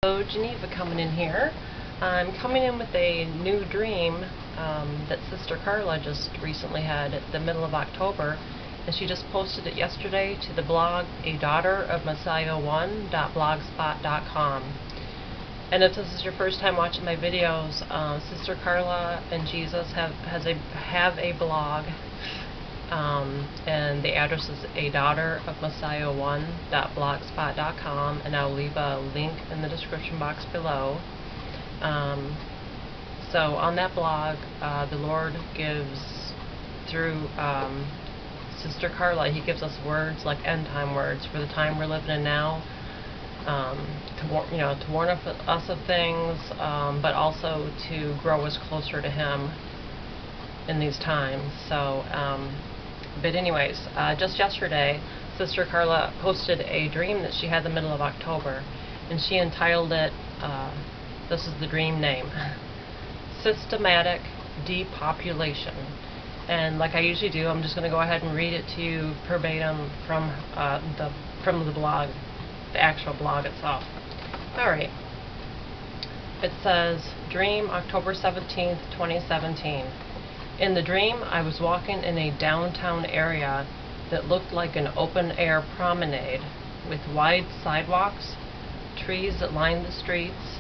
Hello, Geneva coming in here. I'm coming in with a new dream that Sister Carla just recently had at the middle of October, and she just posted it yesterday to the blog A Daughter of Messiah1.blogspot.com. And if this is your first time watching my videos, Sister Carla and Jesus have a blog, and the address is A Daughter of Messiah1.blogspot.com, and I'll leave a link in the description box below. So on that blog, the Lord gives, through Sister Carla, He gives us words like end time words for the time we're living in now, to warn us of things, but also to grow us closer to Him in these times. So, but anyways, just yesterday, Sister Carla posted a dream that she had the middle of October, and she entitled it, this is the dream name, Systematic Depopulation. And like I usually do, I'm just going to go ahead and read it to you verbatim from the blog, the actual blog itself. Alright. It says, Dream, October 17th, 2017. In the dream, I was walking in a downtown area that looked like an open-air promenade with wide sidewalks, trees that lined the streets,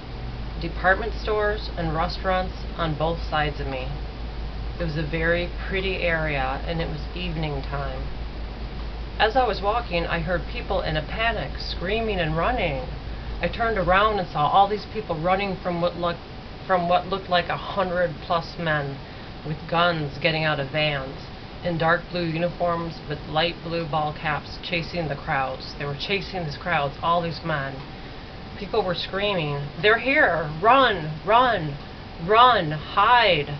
department stores and restaurants on both sides of me. It was a very pretty area, and it was evening time. As I was walking, I heard people in a panic, screaming and running. I turned around and saw all these people running from what looked like 100+ men with guns getting out of vans, in dark blue uniforms with light blue ball caps, chasing the crowds. They were chasing these crowds, all these men. People were screaming, "They're here! Run! Run! Run! Hide!"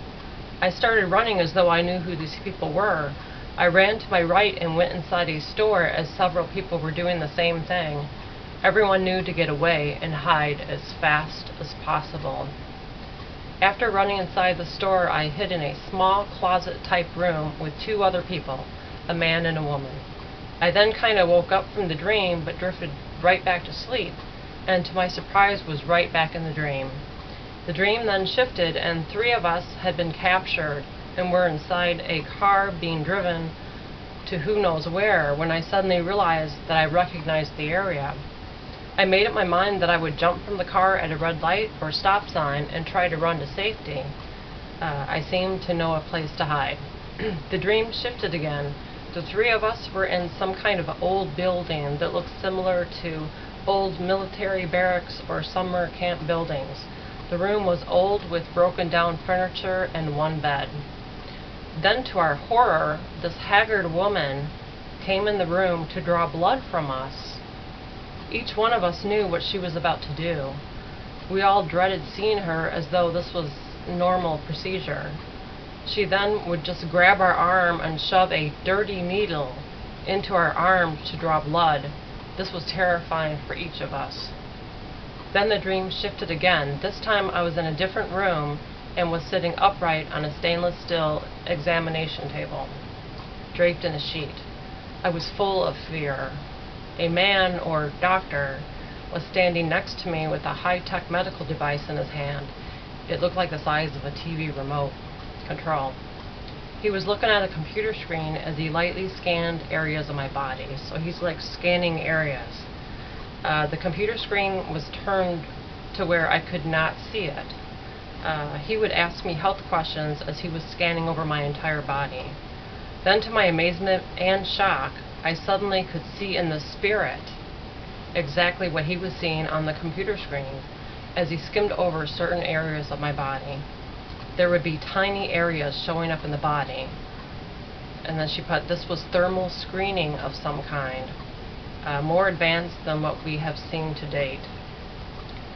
I started running as though I knew who these people were. I ran to my right and went inside a store as several people were doing the same thing. Everyone knew to get away and hide as fast as possible. After running inside the store, I hid in a small closet-type room with two other people, a man and a woman. I then kind of woke up from the dream, but drifted right back to sleep, and to my surprise was right back in the dream. The dream then shifted, and three of us had been captured and were inside a car being driven to who knows where, when I suddenly realized that I recognized the area. I made up my mind that I would jump from the car at a red light or stop sign and try to run to safety. I seemed to know a place to hide. The dream shifted again. The three of us were in some kind of old building that looked similar to old military barracks or summer camp buildings. The room was old with broken down furniture and one bed. Then, to our horror, this haggard woman came in the room to draw blood from us. Each one of us knew what she was about to do. We all dreaded seeing her as though this was normal procedure. She then would just grab our arm and shove a dirty needle into our arm to draw blood. This was terrifying for each of us. Then the dream shifted again. This time I was in a different room and was sitting upright on a stainless steel examination table, draped in a sheet. I was full of fear. A man, or doctor, was standing next to me with a high-tech medical device in his hand. It looked like the size of a TV remote control. He was looking at a computer screen as he lightly scanned areas of my body. So he's like scanning areas. The computer screen was turned to where I could not see it. He would ask me health questions as he was scanning over my entire body. Then, to my amazement and shock, I suddenly could see in the spirit exactly what he was seeing on the computer screen as he skimmed over certain areas of my body. There would be tiny areas showing up in the body. And then she put, this was thermal screening of some kind, more advanced than what we have seen to date.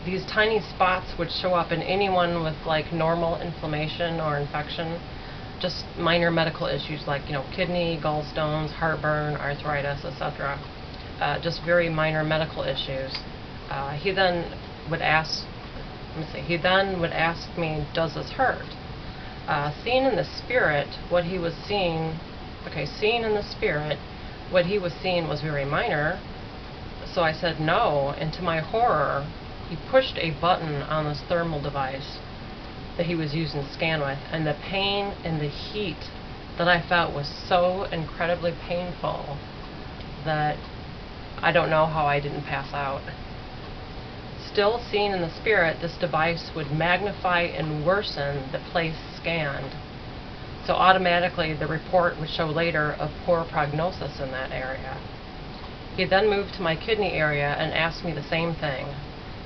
These tiny spots would show up in anyone with like normal inflammation or infection, just minor medical issues like, kidney, gallstones, heartburn, arthritis, etc. Just very minor medical issues. He then would ask me, does this hurt? Seeing in the spirit what he was seeing, what he was seeing was very minor, So I said no, and to my horror, he pushed a button on this thermal device that he was using to scan with, and the pain and the heat that I felt was so incredibly painful that I don't know how I didn't pass out. Still seeing in the spirit, this device would magnify and worsen the place scanned. So automatically the report would show later of poor prognosis in that area. He then moved to my kidney area and asked me the same thing.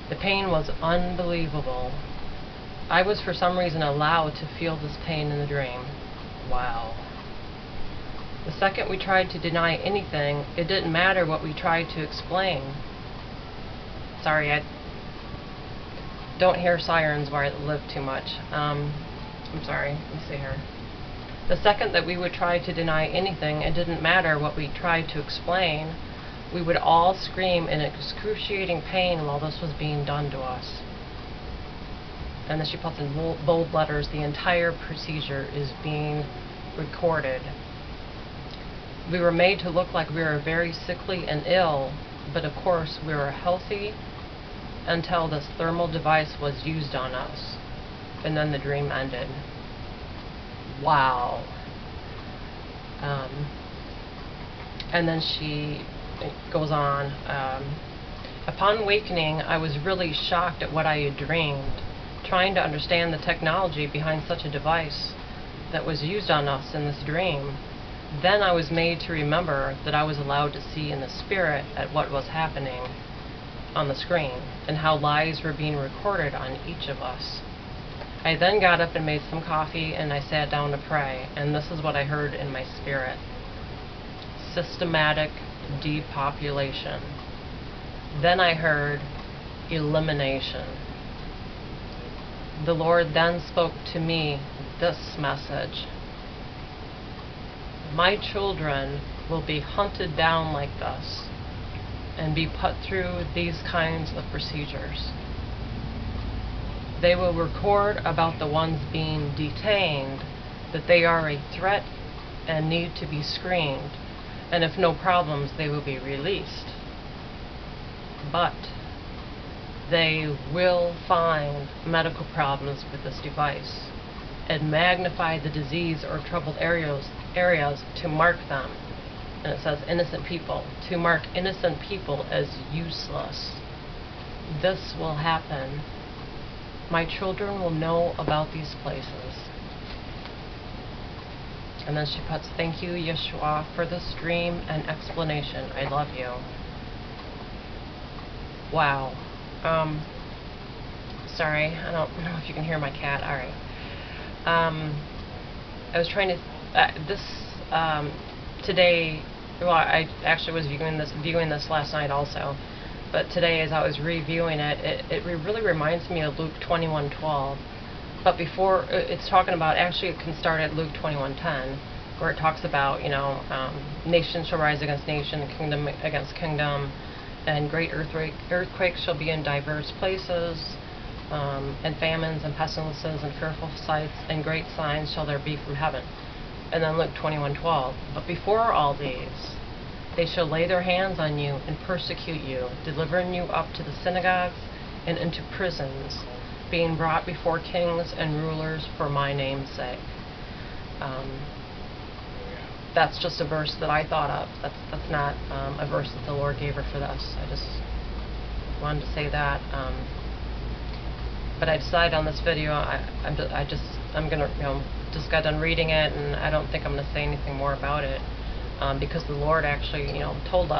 The pain was unbelievable. I was for some reason allowed to feel this pain in the dream. Wow. The second we tried to deny anything, it didn't matter what we tried to explain. Sorry, I don't hear sirens where I live too much. I'm sorry, let me see here. The second that we would try to deny anything, it didn't matter what we tried to explain, we would all scream in excruciating pain while this was being done to us. And then she puts in bold letters, the entire procedure is being recorded. We were made to look like we were very sickly and ill, but of course we were healthy until this thermal device was used on us. And then the dream ended. Wow. And then she goes on. Upon awakening, I was really shocked at what I had dreamed, trying to understand the technology behind such a device that was used on us in this dream. Then I was made to remember that I was allowed to see in the spirit at what was happening on the screen and how lies were being recorded on each of us. I then got up and made some coffee and I sat down to pray, and this is what I heard in my spirit. Systematic depopulation. Then I heard elimination. The Lord then spoke to me this message. My children will be hunted down like this and be put through these kinds of procedures. They will record about the ones being detained, that they are a threat and need to be screened, and if no problems, they will be released. But they will find medical problems with this device and magnify the disease or troubled areas to mark them. And it says innocent people, to mark innocent people as useless. This will happen. My children will know about these places. And then she puts, thank you, Yeshua, for this dream and explanation. I love you. Wow. Sorry, I don't know if you can hear my cat. Alright. I was trying to, today, well, I actually was viewing this last night also, but today as I was reviewing it really reminds me of Luke 21:12. But before, it's talking about, actually it can start at Luke 21:10, where it talks about, nation shall rise against nation, kingdom against kingdom, and great earthquakes shall be in diverse places, and famines and pestilences and fearful sights and great signs shall there be from heaven. And then Luke 21:12. But before all these, they shall lay their hands on you and persecute you, delivering you up to the synagogues and into prisons, being brought before kings and rulers for my name's sake. That's just a verse that I thought of. That's not a verse that the Lord gave her for this. I just wanted to say that. But I decided on this video, I'm gonna, just got done reading it, and I don't think I'm gonna say anything more about it, because the Lord actually, told us.